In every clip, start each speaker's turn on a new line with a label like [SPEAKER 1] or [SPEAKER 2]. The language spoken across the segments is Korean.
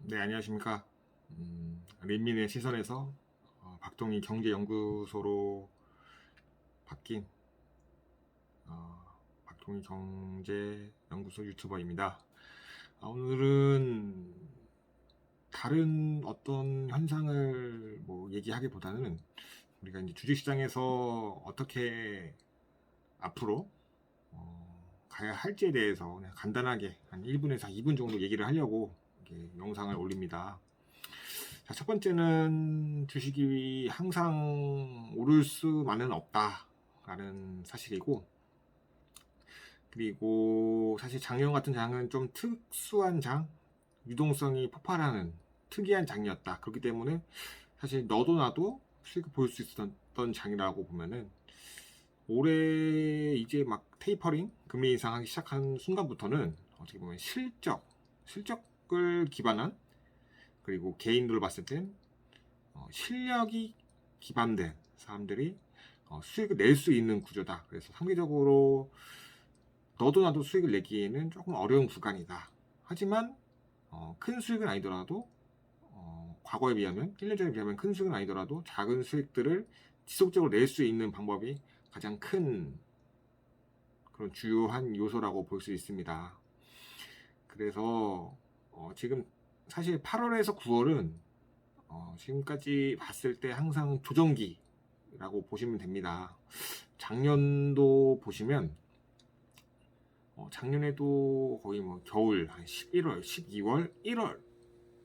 [SPEAKER 1] 네, 안녕하십니까. 린민의 시선에서 박동희 경제연구소로 바뀐 박동희 경제연구소 유튜버입니다. 오늘은 다른 어떤 현상을 뭐 얘기하기보다는 우리가 이제 주식시장에서 어떻게 앞으로 가야 할지에 대해서 그냥 간단하게 한 1분에서 2분 정도 얘기를 하려고 이렇게 영상을 올립니다. 자, 첫 번째는 주식이 항상 오를 수만은 없다라는 사실이고, 그리고 사실 작년 같은 장은 좀 특수한 장, 유동성이 폭발하는 특이한 장이었다. 그렇기 때문에 사실 너도 나도 수익을 볼 수 있었던 장이라고 보면은 올해 이제 막 테이퍼링 금리 인상하기 시작한 순간부터는 어떻게 보면 실적을 기반한, 그리고 개인들로 봤을 땐 실력이 기반된 사람들이 수익을 낼 수 있는 구조다. 그래서 상대적으로 너도 나도 수익을 내기에는 조금 어려운 구간이다. 하지만 큰 수익은 아니더라도 과거에 비하면 1년 전에 비하면 큰 수익은 아니더라도 작은 수익들을 지속적으로 낼 수 있는 방법이 가장 큰 그런 주요한 요소라고 볼 수 있습니다. 그래서 지금 사실 8월에서 9월은 지금까지 봤을 때 항상 조정기라고 보시면 됩니다. 작년도 보시면 작년에도 거의 뭐 겨울 한 11월, 12월, 1월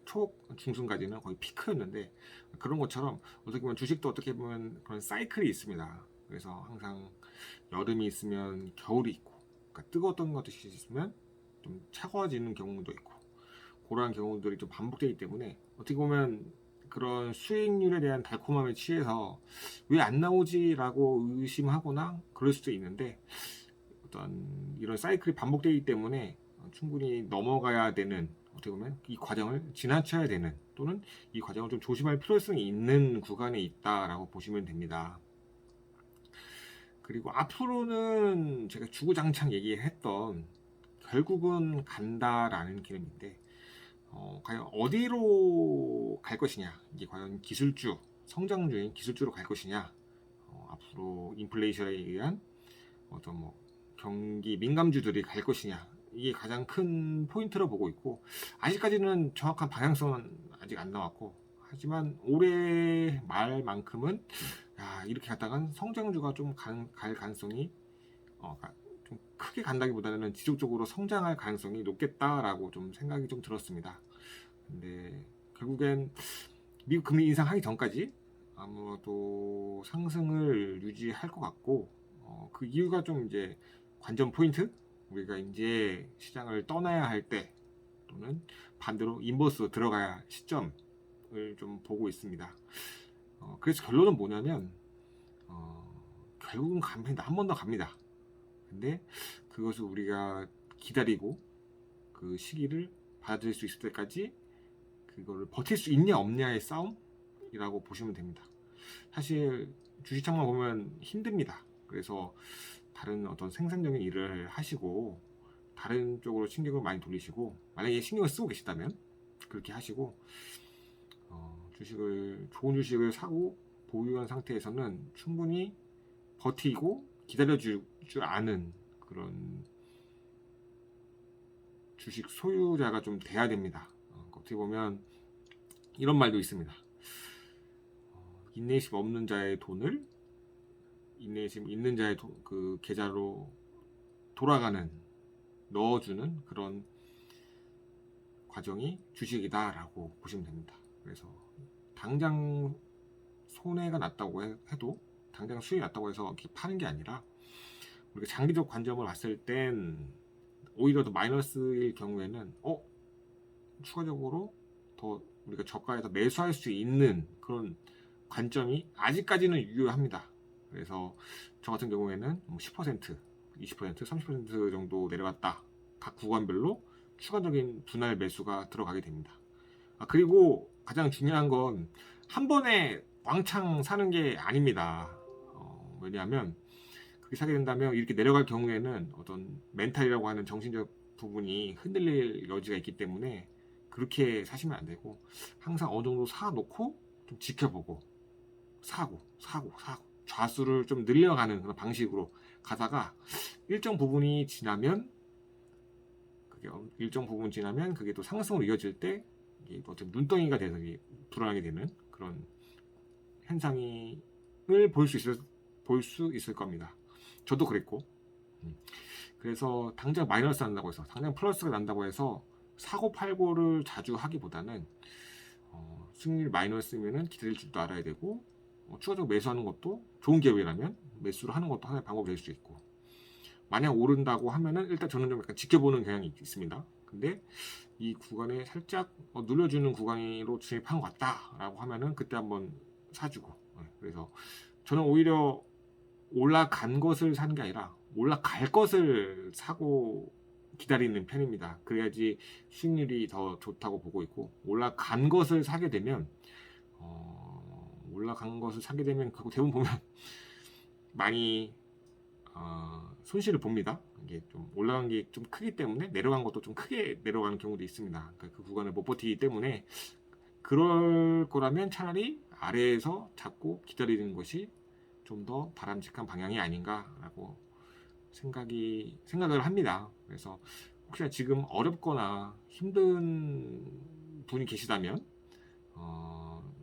[SPEAKER 1] 초 중순까지는 거의 피크였는데, 그런 것처럼 어떻게 보면 주식도 어떻게 보면 그런 사이클이 있습니다. 그래서 항상 여름이 있으면 겨울이 있고, 그러니까 뜨거웠던 것이 있으면 좀 차가워지는 경우도 있고, 그러한 경우들이 좀 반복되기 때문에 어떻게 보면 그런 수익률에 대한 달콤함에 취해서 왜 안 나오지라고 의심하거나 그럴 수도 있는데, 어떤 이런 사이클이 반복되기 때문에 충분히 넘어가야 되는, 어떻게 보면 이 과정을 지나쳐야 되는, 또는 이 과정을 좀 조심할 필요성이 있는 구간에 있다라고 보시면 됩니다. 그리고 앞으로는 제가 주구장창 얘기했던 결국은 간다라는 개념인데, 과연 어디로 갈 것이냐, 이게 과연 기술주, 성장주인 기술주로 갈 것이냐, 앞으로 인플레이션에 의한 어떤 뭐 경기 민감주들이 갈 것이냐, 이게 가장 큰 포인트로 보고 있고, 아직까지는 정확한 방향성은 아직 안 나왔고, 하지만 올해 말만큼은 이렇게 갔다간 성장주가 좀 갈 가능성이 좀 크게 간다기보다는 지속적으로 성장할 가능성이 높겠다라고 좀 생각이 좀 들었습니다. 근데 결국엔 미국 금리 인상하기 전까지 아무래도 상승을 유지할 것 같고, 그 이유가 좀 이제 관전 포인트, 우리가 이제 시장을 떠나야 할 때, 또는 반대로 인버스 들어가야 할 시점을 좀 보고 있습니다. 그래서 결론은 뭐냐면 결국은 갑니다. 한 번 더 갑니다. 근데 그것을 우리가 기다리고 그 시기를 받아들일 수 있을 때까지 그거를 버틸 수 있냐 없냐의 싸움이라고 보시면 됩니다. 사실 주식창만 보면 힘듭니다. 그래서 다른 어떤 생산적인 일을 하시고 다른 쪽으로 신경을 많이 돌리시고, 만약에 신경을 쓰고 계시다면 그렇게 하시고, 좋은 주식을 사고 보유한 상태에서는 충분히 버티고 기다려줄 줄 아는 그런 주식 소유자가 좀 돼야 됩니다. 어떻게 보면 이런 말도 있습니다. 인내심 없는 자의 돈을 인내심 있는 자의 그 계좌로 돌아가는, 넣어주는 그런 과정이 주식이다라고 보시면 됩니다. 그래서 당장 손해가 났다고 해도, 당장 수익이 났다고 해서 이렇게 파는 게 아니라, 우리가 장기적 관점을 봤을 땐 오히려 더 마이너스일 경우에는 추가적으로 더 우리가 저가에서 매수할 수 있는 그런 관점이 아직까지는 유효합니다. 그래서 저 같은 경우에는 10%, 20%, 30% 정도 내려갔다, 각 구간별로 추가적인 분할 매수가 들어가게 됩니다. 그리고 가장 중요한 건 한 번에 왕창 사는 게 아닙니다. 왜냐하면 그렇게 사게 된다면 이렇게 내려갈 경우에는 어떤 멘탈이라고 하는 정신적 부분이 흔들릴 여지가 있기 때문에 그렇게 사시면 안 되고 항상 어느 정도 사놓고 좀 지켜보고 사고 좌수를 좀 늘려가는 그런 방식으로 가다가 일정 부분이 지나면 그게 또 상승으로 이어질 때 이게 어떤 눈덩이가 돼서 불어나게 되는 그런 현상을 볼 수 있을 겁니다. 저도 그랬고. 그래서 당장 마이너스 난다고 해서 당장 플러스가 난다고 해서 사고 팔고를 자주 하기보다는 수익률 마이너스면은 기다릴 줄도 알아야 되고 추가적으로 매수하는 것도 좋은 기업이라면 매수를 하는 것도 하나의 방법이 될 수 있고, 만약 오른다고 하면은 일단 저는 좀 약간 지켜보는 경향이 있습니다. 근데 이 구간에 살짝 눌려주는 구간으로 진입한 것 같다라고 하면은 그때 한번 사주고, 그래서 저는 오히려 올라간 것을 사는 게 아니라 올라갈 것을 사고 기다리는 편입니다. 그래야지 수익률이 더 좋다고 보고 있고, 올라간 것을 사게 되면 그거 대부분 보면 많이 손실을 봅니다. 이게 좀 올라간 게 좀 크기 때문에 내려간 것도 좀 크게 내려가는 경우도 있습니다. 그러니까 그 구간을 못 버티기 때문에 그럴 거라면 차라리 아래에서 잡고 기다리는 것이 좀 더 바람직한 방향이 아닌가라고 생각을 합니다. 그래서 혹시나 지금 어렵거나 힘든 분이 계시다면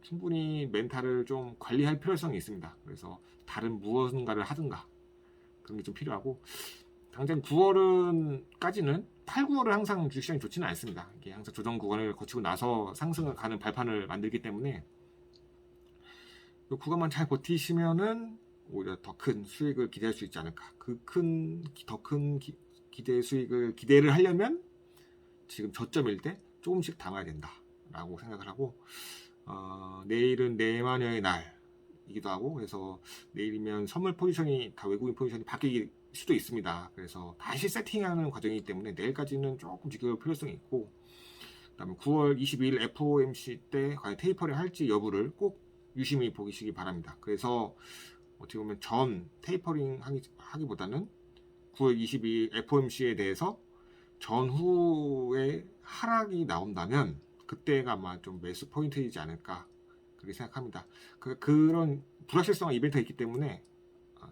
[SPEAKER 1] 충분히 멘탈을 좀 관리할 필요성이 있습니다. 그래서 다른 무언가를 하든가 그런 게 좀 필요하고, 당장 9월까지는 8, 9월은 항상 주식시장이 좋지는 않습니다. 이게 항상 조정 구간을 거치고 나서 상승을 가는 발판을 만들기 때문에 이 구간만 잘 버티시면은 오히려 더 큰 수익을 기대할 수 있지 않을까. 더 큰 기대를 하려면 지금 저점일 때 조금씩 담아야 된다라고 생각을 하고, 내일은 내마녀의 날이기도 하고, 그래서 내일이면 선물 포지션이 다 외국인 포지션이 바뀔 수도 있습니다. 그래서 다시 세팅하는 과정이기 때문에 내일까지는 조금 지켜볼 필요성이 있고, 그다음에 9월 22일 FOMC 때 과연 테이퍼링 할지 여부를 꼭 유심히 보시기 바랍니다. 그래서 어떻게 보면 전 테이퍼링 하기보다는 9월 22일 FOMC에 대해서 전후에 하락이 나온다면 그때가 아마 좀 매수 포인트이지 않을까 그렇게 생각합니다. 그런 불확실성한 이벤트가 있기 때문에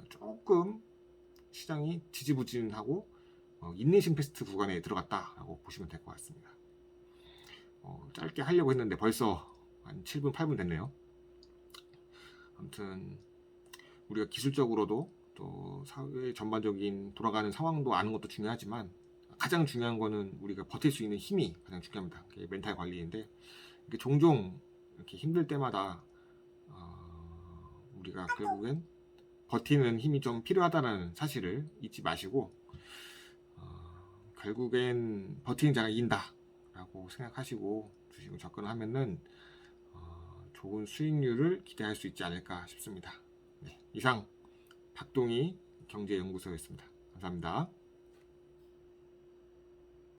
[SPEAKER 1] 조금 시장이 지지부진하고 인내심 테스트 구간에 들어갔다라고 보시면 될 것 같습니다. 짧게 하려고 했는데 벌써 한 7분 8분 됐네요. 아무튼 우리가 기술적으로도 또 사회 전반적인 돌아가는 상황도 아는 것도 중요하지만 가장 중요한 거는 우리가 버틸 수 있는 힘이 가장 중요합니다. 그게 멘탈 관리인데, 이게 종종 이렇게 힘들 때마다 우리가 결국엔 버티는 힘이 좀 필요하다는 사실을 잊지 마시고 결국엔 버티는 자가 이긴다 라고 생각하시고 주식을 접근하면은 좋은 수익률을 기대할 수 있지 않을까 싶습니다. 네, 이상 박동희 경제연구소였습니다. 감사합니다.